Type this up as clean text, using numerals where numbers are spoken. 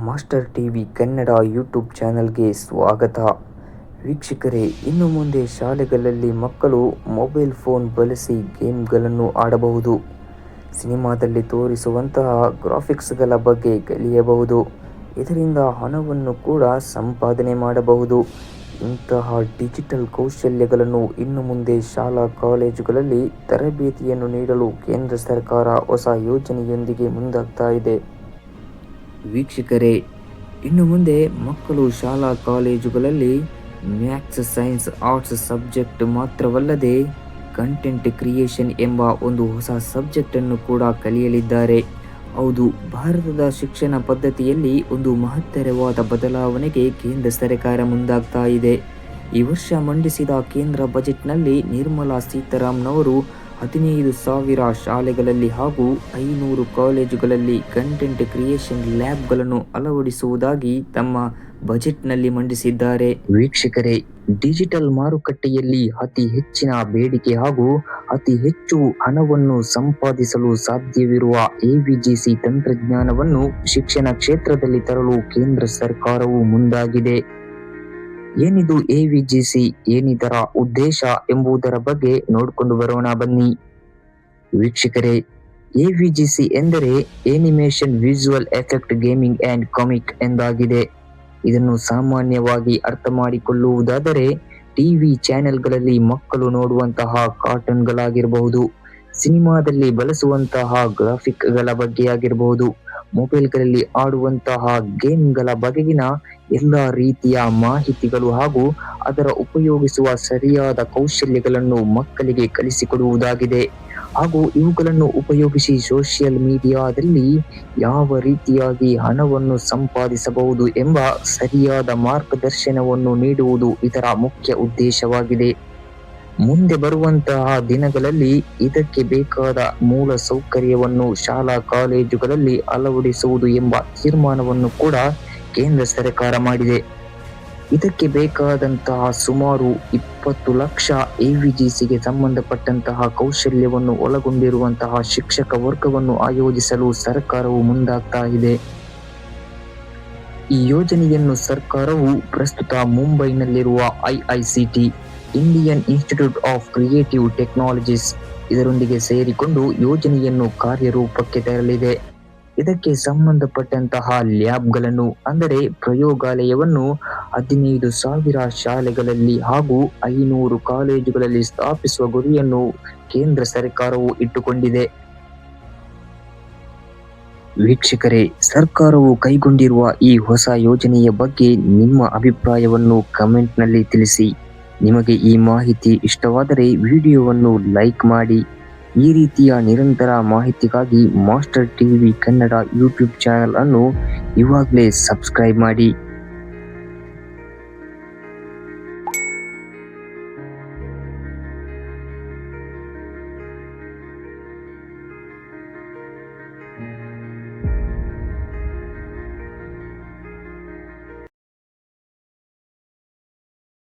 Master TV Kannada YouTube ಚಾನಲ್ಗೆ ಸ್ವಾಗತ. ವೀಕ್ಷಕರೇ, ಇನ್ನು ಮುಂದೆ ಶಾಲೆಗಳಲ್ಲಿ ಮಕ್ಕಳು ಮೊಬೈಲ್ ಫೋನ್ ಬಳಸಿ ಗೇಮ್ಗಳನ್ನು ಆಡಬಹುದು. ಸಿನಿಮಾದಲ್ಲಿ ತೋರಿಸುವಂತಹ ಗ್ರಾಫಿಕ್ಸ್ಗಳ ಬಗ್ಗೆ ಕಲಿಯಬಹುದು. ಇದರಿಂದ ಹಣವನ್ನು ಕೂಡ ಸಂಪಾದನೆ ಮಾಡಬಹುದು. ಇಂತಹ ಡಿಜಿಟಲ್ ಕೌಶಲ್ಯಗಳನ್ನು ಇನ್ನು ಮುಂದೆ ಶಾಲಾ ಕಾಲೇಜುಗಳಲ್ಲಿ ತರಬೇತಿಯನ್ನು ನೀಡಲು ಕೇಂದ್ರ ಸರ್ಕಾರ ಹೊಸ ಯೋಜನೆಯೊಂದಿಗೆ ಮುಂದಾಗ್ತಾ ಇದೆ. ವೀಕ್ಷಕರೇ, ಇನ್ನು ಮುಂದೆ ಮಕ್ಕಳು ಶಾಲಾ ಕಾಲೇಜುಗಳಲ್ಲಿ ಮ್ಯಾಥ್ಸ್, ಸೈನ್ಸ್, ಆರ್ಟ್ಸ್ ಸಬ್ಜೆಕ್ಟ್ ಮಾತ್ರವಲ್ಲದೆ ಕಂಟೆಂಟ್ ಕ್ರಿಯೇಷನ್ ಎಂಬ ಒಂದು ಹೊಸ ಸಬ್ಜೆಕ್ಟ್ ಅನ್ನು ಕೂಡ ಕಲಿಯಲಿದ್ದಾರೆ. ಹೌದು, ಭಾರತದ ಶಿಕ್ಷಣ ಪದ್ಧತಿಯಲ್ಲಿ ಒಂದು ಮಹತ್ತರವಾದ ಬದಲಾವಣೆಗೆ ಕೇಂದ್ರ ಸರ್ಕಾರ ಮುಂದಾಗ್ತಾ ಇದೆ. ಈ ವರ್ಷ ಮಂಡಿಸಿದ ಕೇಂದ್ರ ಬಜೆಟ್ನಲ್ಲಿ ನಿರ್ಮಲಾ ಸೀತಾರಾಮನ್ 15,000 ಶಾಲೆಗಳಲ್ಲಿ ಹಾಗೂ 500 ಕಾಲೇಜುಗಳಲ್ಲಿ ಕಂಟೆಂಟ್ ಕ್ರಿಯೇಷನ್ ಲ್ಯಾಬ್ಗಳನ್ನು ಅಳವಡಿಸುವುದಾಗಿ ತಮ್ಮ ಬಜೆಟ್ನಲ್ಲಿ ಮಂಡಿಸಿದ್ದಾರೆ. ವೀಕ್ಷಕರೇ, ಡಿಜಿಟಲ್ ಮಾರುಕಟ್ಟೆಯಲ್ಲಿ ಅತಿ ಹೆಚ್ಚಿನ ಬೇಡಿಕೆ ಹಾಗೂ ಅತಿ ಹೆಚ್ಚು ಹಣವನ್ನು ಸಂಪಾದಿಸಲು ಸಾಧ್ಯವಿರುವ ಎವಿಜಿಸಿ ತಂತ್ರಜ್ಞಾನವನ್ನು ಶಿಕ್ಷಣ ಕ್ಷೇತ್ರದಲ್ಲಿ ತರಲು ಕೇಂದ್ರ ಸರ್ಕಾರವು ಮುಂದಾಗಿದೆ. ಏನಿದು ಎವಿಜಿಸಿ, ಏನಿದರ ಉದ್ದೇಶ ಎಂಬುದರ ಬಗ್ಗೆ ನೋಡಿಕೊಂಡು ಬರೋಣ ಬನ್ನಿ. ವೀಕ್ಷಕರೇ, ಎವಿಜಿಸಿ ಎಂದರೆ animation, visual effect, gaming and comic ಎಂದಾಗಿದೆ. ಇದನ್ನು ಸಾಮಾನ್ಯವಾಗಿ ಅರ್ಥ ಮಾಡಿಕೊಳ್ಳುವುದಾದರೆ ಟಿವಿ ಚಾನೆಲ್ಗಳಲ್ಲಿ ಮಕ್ಕಳು ನೋಡುವಂತಹ ಕಾರ್ಟೂನ್ಗಳಾಗಿರಬಹುದು, ಸಿನಿಮಾದಲ್ಲಿ ಬಳಸುವಂತಹ ಗ್ರಾಫಿಕ್ಗಳ ಬಗ್ಗೆ ಆಗಿರಬಹುದು, ಮೊಬೈಲ್ಗಳಲ್ಲಿ ಆಡುವಂತಹ ಗೇಮ್ಗಳ ಬಗೆಗಿನ ಎಲ್ಲ ರೀತಿಯ ಮಾಹಿತಿಗಳು ಹಾಗೂ ಅದರ ಉಪಯೋಗಿಸುವ ಸರಿಯಾದ ಕೌಶಲ್ಯಗಳನ್ನು ಮಕ್ಕಳಿಗೆ ಕಲಿಸಿಕೊಡುವುದಾಗಿದೆ. ಹಾಗೂ ಇವುಗಳನ್ನು ಉಪಯೋಗಿಸಿ ಸೋಷಿಯಲ್ ಮೀಡಿಯಾದಲ್ಲಿ ಯಾವ ರೀತಿಯಾಗಿ ಹಣವನ್ನು ಸಂಪಾದಿಸಬಹುದು ಎಂಬ ಸರಿಯಾದ ಮಾರ್ಗದರ್ಶನವನ್ನು ನೀಡುವುದು ಇದರ ಮುಖ್ಯ ಉದ್ದೇಶವಾಗಿದೆ. ಮುಂದೆ ಬರುವಂತಹ ದಿನಗಳಲ್ಲಿ ಇದಕ್ಕೆ ಬೇಕಾದ ಮೂಲ ಸೌಕರ್ಯವನ್ನು ಶಾಲಾ ಕಾಲೇಜುಗಳಲ್ಲಿ ಅಳವಡಿಸುವುದು ಎಂಬ ತೀರ್ಮಾನವನ್ನು ಕೂಡ ಕೇಂದ್ರ ಸರ್ಕಾರ ಮಾಡಿದೆ. ಇದಕ್ಕೆ ಬೇಕಾದಂತಹ ಸುಮಾರು 20 ಲಕ್ಷ ಎವಿಜಿಸಿಗೆ ಸಂಬಂಧಪಟ್ಟಂತಹ ಕೌಶಲ್ಯವನ್ನು ಒಳಗೊಂಡಿರುವಂತಹ ಶಿಕ್ಷಕ ವರ್ಗವನ್ನು ಆಯೋಜಿಸಲು ಸರ್ಕಾರವು ಮುಂದಾಗ್ತಾ ಇದೆ. ಈ ಯೋಜನೆಯನ್ನು ಸರ್ಕಾರವು ಪ್ರಸ್ತುತ ಮುಂಬೈನಲ್ಲಿರುವ IICT, Indian Institute of Creative Technologies ಇದರೊಂದಿಗೆ ಸೇರಿಕೊಂಡು ಯೋಜನೆಯನ್ನು ಕಾರ್ಯರೂಪಕ್ಕೆ ತರಲಿದೆ. ಇದಕ್ಕೆ ಸಂಬಂಧಪಟ್ಟಂತಹ ಲ್ಯಾಬ್ಗಳನ್ನು ಅಂದರೆ ಪ್ರಯೋಗಾಲಯವನ್ನು 15,000 ಶಾಲೆಗಳಲ್ಲಿ ಹಾಗೂ 500 ಕಾಲೇಜುಗಳಲ್ಲಿ ಸ್ಥಾಪಿಸುವ ಗುರಿಯನ್ನು ಕೇಂದ್ರ ಸರ್ಕಾರವು ಇಟ್ಟುಕೊಂಡಿದೆ. ವೀಕ್ಷಕರೇ, ಸರ್ಕಾರವು ಕೈಗೊಂಡಿರುವ ಈ ಹೊಸ ಯೋಜನೆಯ ಬಗ್ಗೆ ನಿಮ್ಮ ಅಭಿಪ್ರಾಯವನ್ನು ಕಮೆಂಟ್ನಲ್ಲಿ ತಿಳಿಸಿ. ನಿಮಗೆ ಈ ಮಾಹಿತಿ ಇಷ್ಟವಾದರೆ ವಿಡಿಯೋವನ್ನು ಲೈಕ್ ಮಾಡಿ. ಈ ರೀತಿಯ ನಿರಂತರ ಮಾಹಿತಿಗಾಗಿ master TV Kannada YouTube channel ಅನ್ನು ಇವಾಗಲೇ ಸಬ್ಸ್ಕ್ರೈಬ್ ಮಾಡಿ.